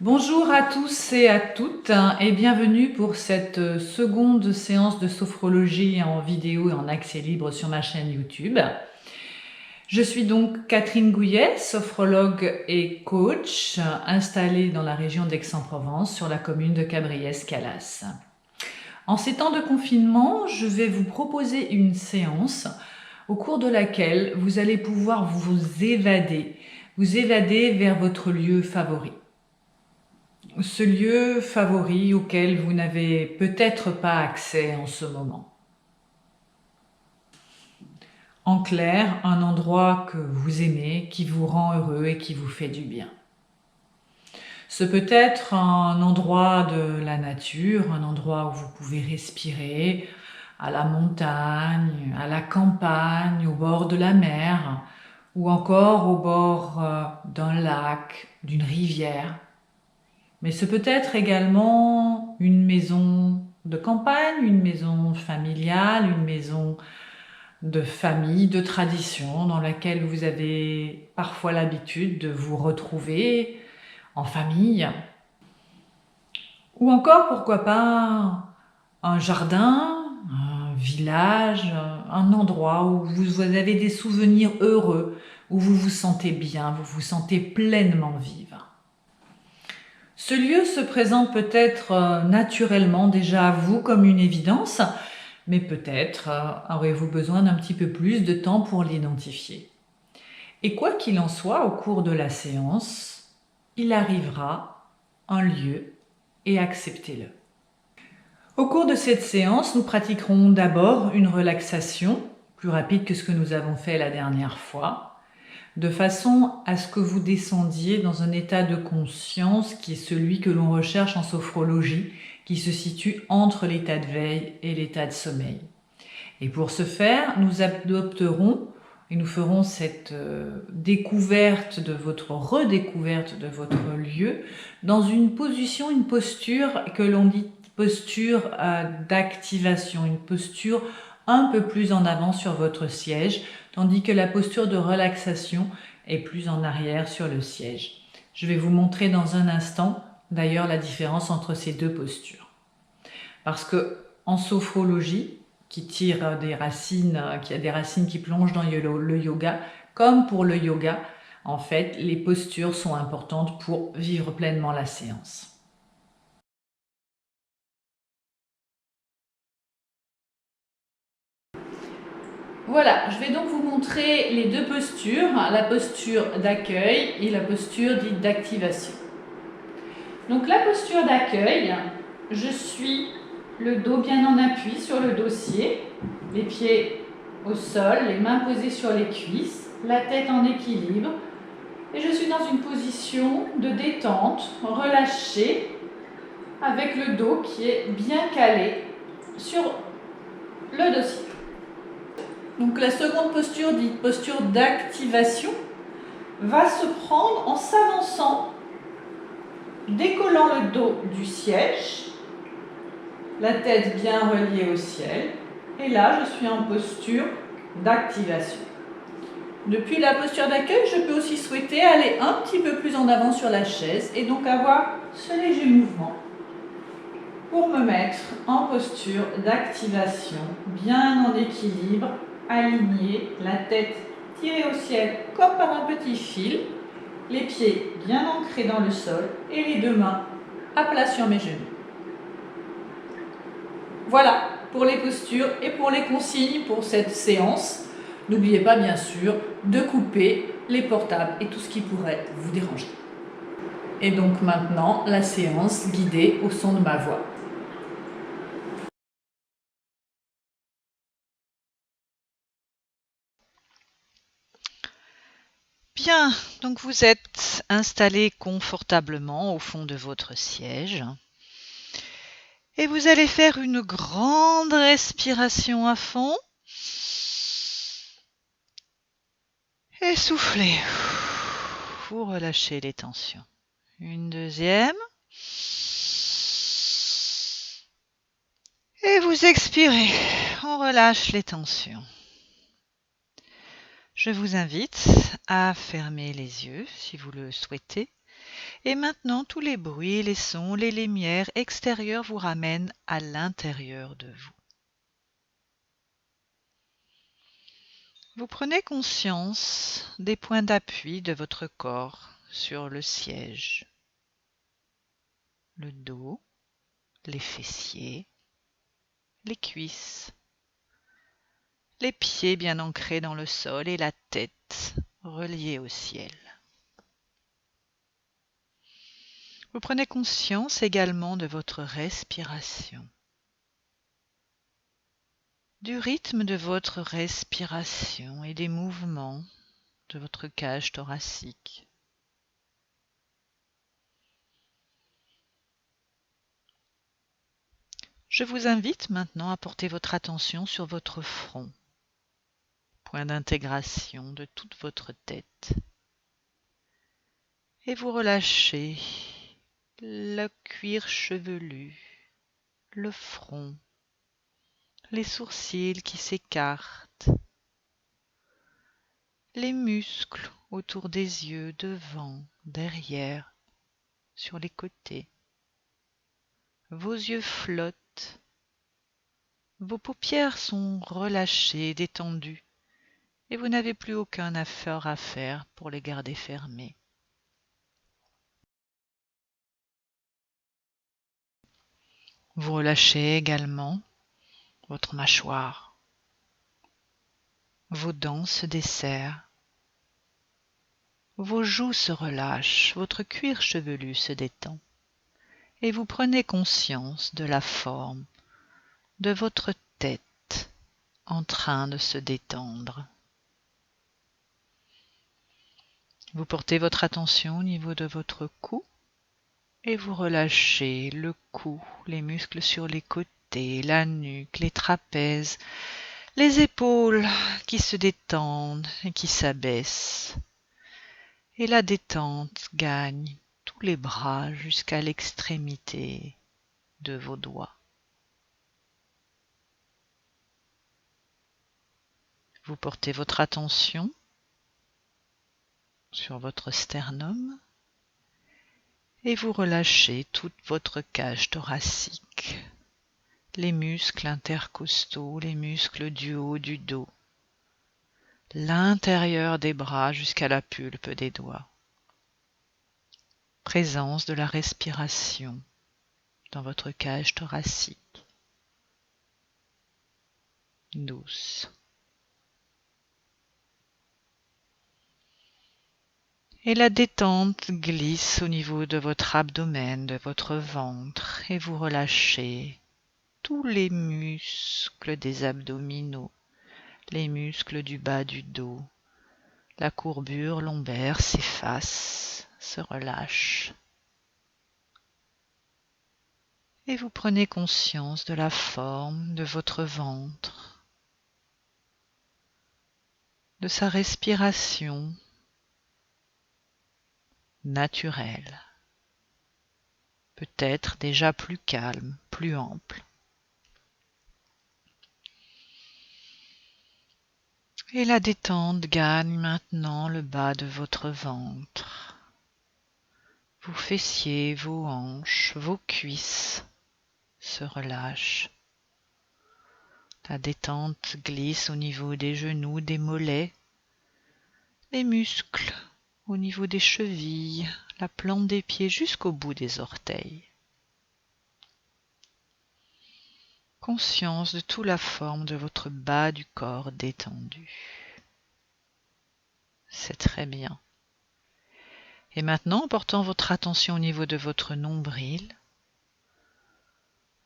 Bonjour à tous et à toutes et bienvenue pour cette seconde séance de sophrologie en vidéo et en accès libre sur ma chaîne YouTube. Je suis donc Catherine Gouillet, sophrologue et coach installée dans la région d'Aix-en-Provence sur la commune de Cabriès-Calas. En ces temps de confinement, je vais vous proposer une séance au cours de laquelle vous allez pouvoir vous évader vers votre lieu favori. Ce lieu favori auquel vous n'avez peut-être pas accès en ce moment. En clair, un endroit que vous aimez, qui vous rend heureux et qui vous fait du bien. Ce peut être un endroit de la nature, un endroit où vous pouvez respirer, à la montagne, à la campagne, au bord de la mer, ou encore au bord d'un lac, d'une rivière. Mais ce peut être également une maison de campagne, une maison familiale, une maison de famille, de tradition, dans laquelle vous avez parfois l'habitude de vous retrouver en famille. Ou encore, pourquoi pas, un jardin, un village, un endroit où vous avez des souvenirs heureux, où vous vous sentez bien, vous vous sentez pleinement vivre. Ce lieu se présente peut-être naturellement déjà à vous comme une évidence, mais peut-être aurez-vous besoin d'un petit peu plus de temps pour l'identifier. Et quoi qu'il en soit, au cours de la séance, il arrivera un lieu et acceptez-le. Au cours de cette séance, nous pratiquerons d'abord une relaxation, plus rapide que ce que nous avons fait la dernière fois, de façon à ce que vous descendiez dans un état de conscience qui est celui que l'on recherche en sophrologie, qui se situe entre l'état de veille et l'état de sommeil. Et pour ce faire, nous adopterons et nous ferons cette redécouverte de votre lieu dans une position, une posture que l'on dit posture d'activation, une posture un peu plus en avant sur votre siège, tandis que la posture de relaxation est plus en arrière sur le siège. Je vais vous montrer dans un instant d'ailleurs la différence entre ces deux postures. Parce que en sophrologie, qui tire des racines, qui a des racines qui plongent dans le yoga, comme pour le yoga, en fait, les postures sont importantes pour vivre pleinement la séance. Voilà, je vais donc vous montrer les deux postures, la posture d'accueil et la posture dite d'activation. Donc la posture d'accueil, je suis le dos bien en appui sur le dossier, les pieds au sol, les mains posées sur les cuisses, la tête en équilibre, et je suis dans une position de détente, relâchée, avec le dos qui est bien calé sur le dossier. Donc la seconde posture, dite posture d'activation, va se prendre en s'avançant, décollant le dos du siège, la tête bien reliée au ciel, et là je suis en posture d'activation. Depuis la posture d'accueil, je peux aussi souhaiter aller un petit peu plus en avant sur la chaise et donc avoir ce léger mouvement pour me mettre en posture d'activation, bien en équilibre, alignée, la tête tirée au ciel comme par un petit fil, les pieds bien ancrés dans le sol et les deux mains à plat sur mes genoux. Voilà pour les postures et pour les consignes pour cette séance. N'oubliez pas bien sûr de couper les portables et tout ce qui pourrait vous déranger. Et donc maintenant, la séance guidée au son de ma voix. Bien, donc vous êtes installé confortablement au fond de votre siège. Et vous allez faire une grande respiration à fond. Et soufflez. Vous relâchez les tensions. Une deuxième. Et vous expirez. On relâche les tensions. Je vous invite à fermer les yeux si vous le souhaitez Et maintenant, tous les bruits, les sons, les lumières extérieures vous ramènent à l'intérieur de vous. Vous prenez conscience des points d'appui de votre corps sur le siège, le dos, les fessiers, les cuisses, les pieds bien ancrés dans le sol et la tête reliée au ciel. Vous prenez conscience également de votre respiration, du rythme de votre respiration et des mouvements de votre cage thoracique. Je vous invite maintenant à porter votre attention sur votre front, point d'intégration de toute votre tête. Et vous relâchez le cuir chevelu, le front, les sourcils qui s'écartent, les muscles autour des yeux, devant, derrière, sur les côtés. Vos yeux flottent, vos paupières sont relâchées, détendues, et vous n'avez plus aucun effort à faire pour les garder fermées. Vous relâchez également votre mâchoire. Vos dents se desserrent. Vos joues se relâchent, votre cuir chevelu se détend. Et vous prenez conscience de la forme de votre tête en train de se détendre. Vous portez votre attention au niveau de votre cou et vous relâchez le cou, les muscles sur les côtés, la nuque, les trapèzes, les épaules qui se détendent et qui s'abaissent. Et la détente gagne tous les bras jusqu'à l'extrémité de vos doigts. Vous portez votre attention sur votre sternum et vous relâchez toute votre cage thoracique, les muscles intercostaux, les muscles du haut du dos, l'intérieur des bras jusqu'à la pulpe des doigts. Présence de la respiration dans votre cage thoracique, douce. Et la détente glisse au niveau de votre abdomen, de votre ventre, et vous relâchez tous les muscles des abdominaux, les muscles du bas du dos. La courbure lombaire s'efface, se relâche. Et vous prenez conscience de la forme de votre ventre, de sa respiration naturelle, peut-être déjà plus calme, plus ample. Et la détente gagne maintenant le bas de votre ventre, vos fessiers, vos hanches, vos cuisses se relâchent. La détente glisse au niveau des genoux, des mollets, les muscles au niveau des chevilles, la plante des pieds jusqu'au bout des orteils. Conscience de toute la forme de votre bas du corps détendu. C'est très bien. Et maintenant, en portant votre attention au niveau de votre nombril,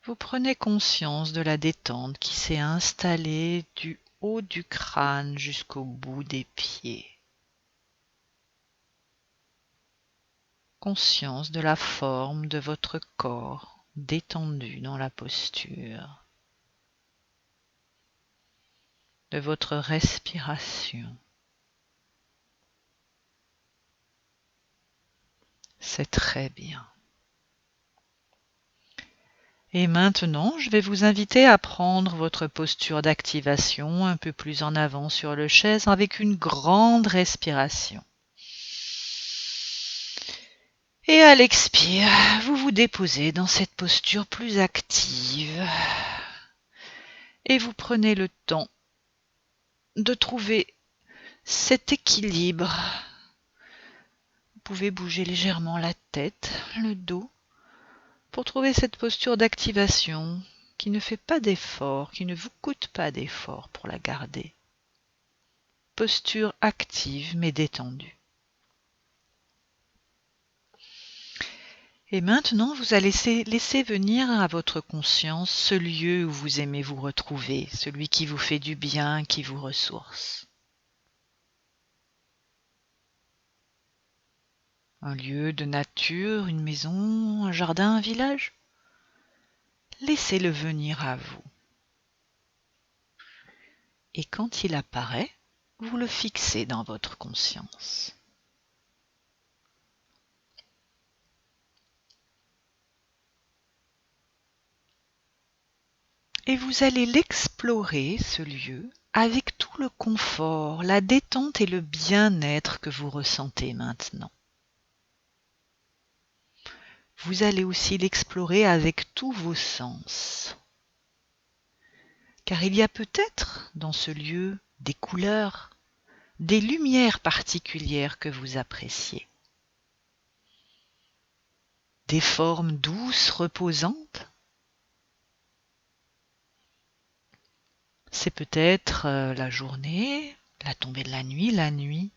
vous prenez conscience de la détente qui s'est installée du haut du crâne jusqu'au bout des pieds. Conscience de la forme de votre corps détendu dans la posture, de votre respiration. C'est très bien. Et maintenant, je vais vous inviter à prendre votre posture d'activation un peu plus en avant sur le chaise avec une grande respiration. Et à l'expire, vous vous déposez dans cette posture plus active et vous prenez le temps de trouver cet équilibre. Vous pouvez bouger légèrement la tête, le dos, pour trouver cette posture d'activation qui ne fait pas d'effort, qui ne vous coûte pas d'effort pour la garder. Posture active mais détendue. Et maintenant, vous allez laisser venir à votre conscience ce lieu où vous aimez vous retrouver, celui qui vous fait du bien, qui vous ressource. Un lieu de nature, une maison, un jardin, un village. Laissez-le venir à vous. Et quand il apparaît, vous le fixez dans votre conscience. Et vous allez l'explorer, ce lieu, avec tout le confort, la détente et le bien-être que vous ressentez maintenant. Vous allez aussi l'explorer avec tous vos sens. Car il y a peut-être dans ce lieu des couleurs, des lumières particulières que vous appréciez. Des formes douces, reposantes. C'est peut-être la journée, la tombée de la nuit,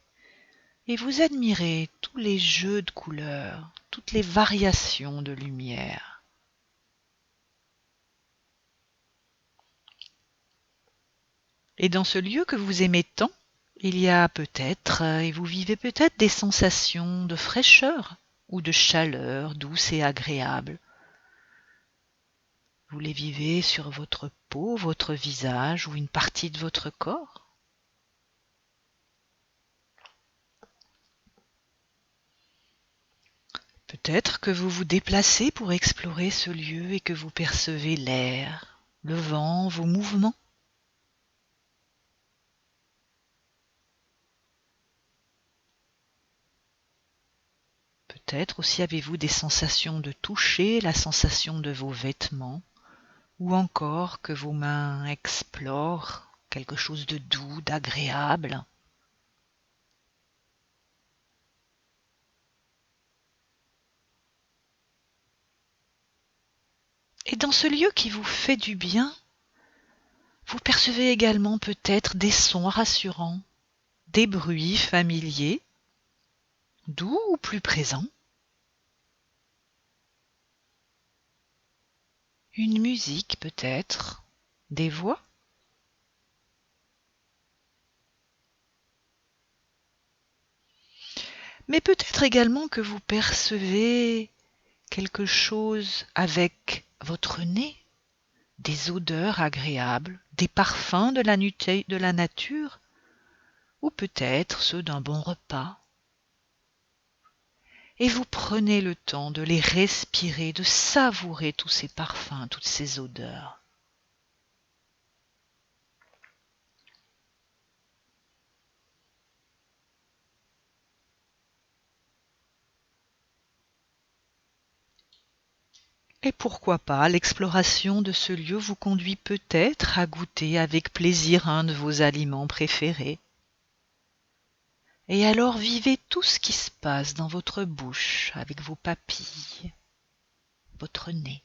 et vous admirez tous les jeux de couleurs, toutes les variations de lumière. Et dans ce lieu que vous aimez tant, il y a peut-être, et vous vivez peut-être des sensations de fraîcheur ou de chaleur douce et agréable. Vous les vivez sur votre peau, votre visage ou une partie de votre corps. Peut-être que vous vous déplacez pour explorer ce lieu et que vous percevez l'air, le vent, vos mouvements. Peut-être aussi avez-vous des sensations de toucher, la sensation de vos vêtements, ou encore que vos mains explorent quelque chose de doux, d'agréable. Et dans ce lieu qui vous fait du bien, vous percevez également peut-être des sons rassurants, des bruits familiers, doux ou plus présents. Une musique peut-être, des voix. Mais peut-être également que vous percevez quelque chose avec votre nez, des odeurs agréables, des parfums de la nature, ou peut-être ceux d'un bon repas. Et vous prenez le temps de les respirer, de savourer tous ces parfums, toutes ces odeurs. Et pourquoi pas, l'exploration de ce lieu vous conduit peut-être à goûter avec plaisir un de vos aliments préférés. Et alors vivez tout ce qui se passe dans votre bouche avec vos papilles, votre nez.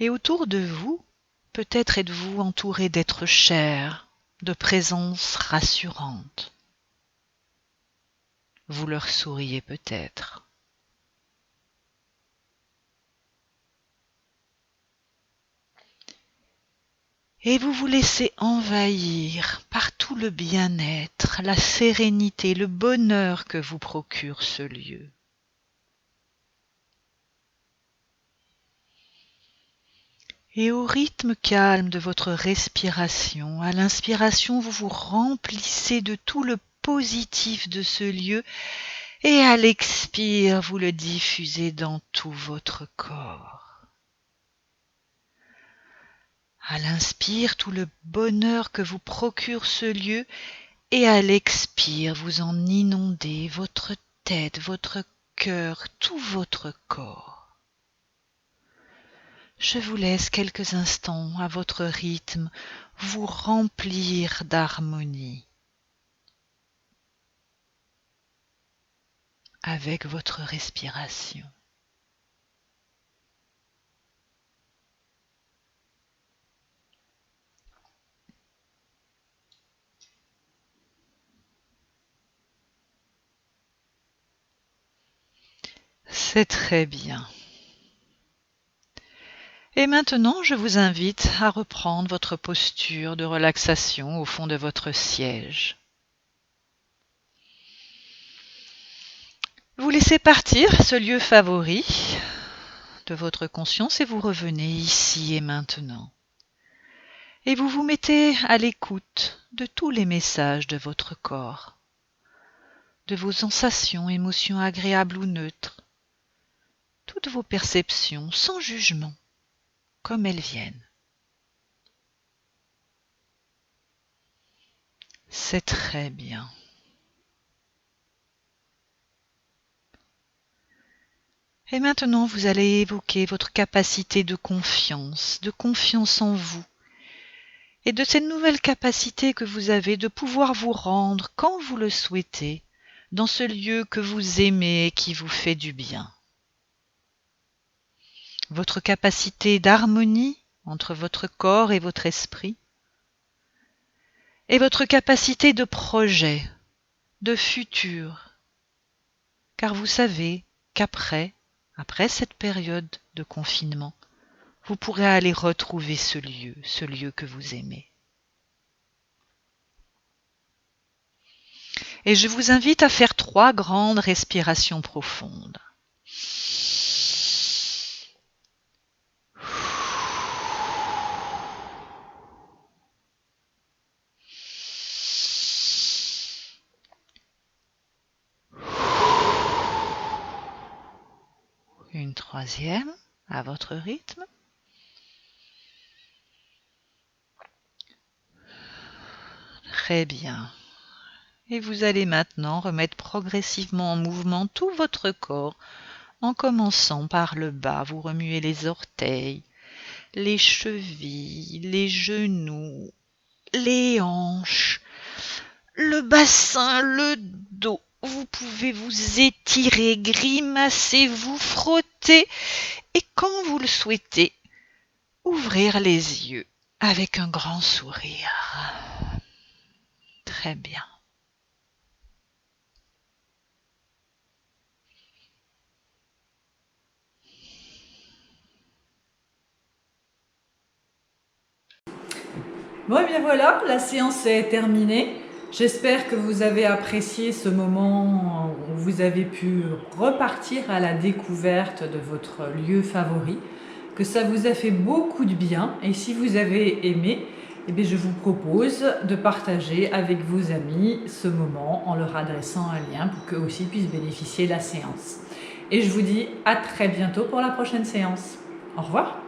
Et autour de vous, peut-être êtes-vous entouré d'êtres chers, de présences rassurantes. Vous leur souriez peut-être. Et vous vous laissez envahir par tout le bien-être, la sérénité, le bonheur que vous procure ce lieu. Et au rythme calme de votre respiration, à l'inspiration, vous vous remplissez de tout le positif de ce lieu et à l'expire, vous le diffusez dans tout votre corps. À l'inspire, tout le bonheur que vous procure ce lieu, et à l'expire, vous en inondez votre tête, votre cœur, tout votre corps. Je vous laisse quelques instants à votre rythme vous remplir d'harmonie avec votre respiration. C'est très bien. Et maintenant, je vous invite à reprendre votre posture de relaxation au fond de votre siège. Vous laissez partir ce lieu favori de votre conscience et vous revenez ici et maintenant. Et vous vous mettez à l'écoute de tous les messages de votre corps, de vos sensations, émotions agréables ou neutres, toutes vos perceptions sans jugement, comme elles viennent. C'est très bien. Et maintenant, vous allez évoquer votre capacité de confiance en vous, et de cette nouvelle capacité que vous avez de pouvoir vous rendre quand vous le souhaitez, dans ce lieu que vous aimez et qui vous fait du bien. Votre capacité d'harmonie entre votre corps et votre esprit, et votre capacité de projet, de futur, car vous savez qu'après cette période de confinement, vous pourrez aller retrouver ce lieu que vous aimez. Et je vous invite à faire 3 grandes respirations profondes. Une 3e, à votre rythme. Très bien. Et vous allez maintenant remettre progressivement en mouvement tout votre corps, en commençant par le bas. Vous remuez les orteils, les chevilles, les genoux, les hanches, le bassin, le dos. Vous pouvez vous étirer, grimacer, vous frotter et quand vous le souhaitez, ouvrir les yeux avec un grand sourire. Très bien. Bon, et bien voilà, la séance est terminée. J'espère que vous avez apprécié ce moment où vous avez pu repartir à la découverte de votre lieu favori, que ça vous a fait beaucoup de bien. Et si vous avez aimé, eh bien, je vous propose de partager avec vos amis ce moment en leur adressant un lien pour qu'eux aussi puissent bénéficier de la séance. Et je vous dis à très bientôt pour la prochaine séance. Au revoir.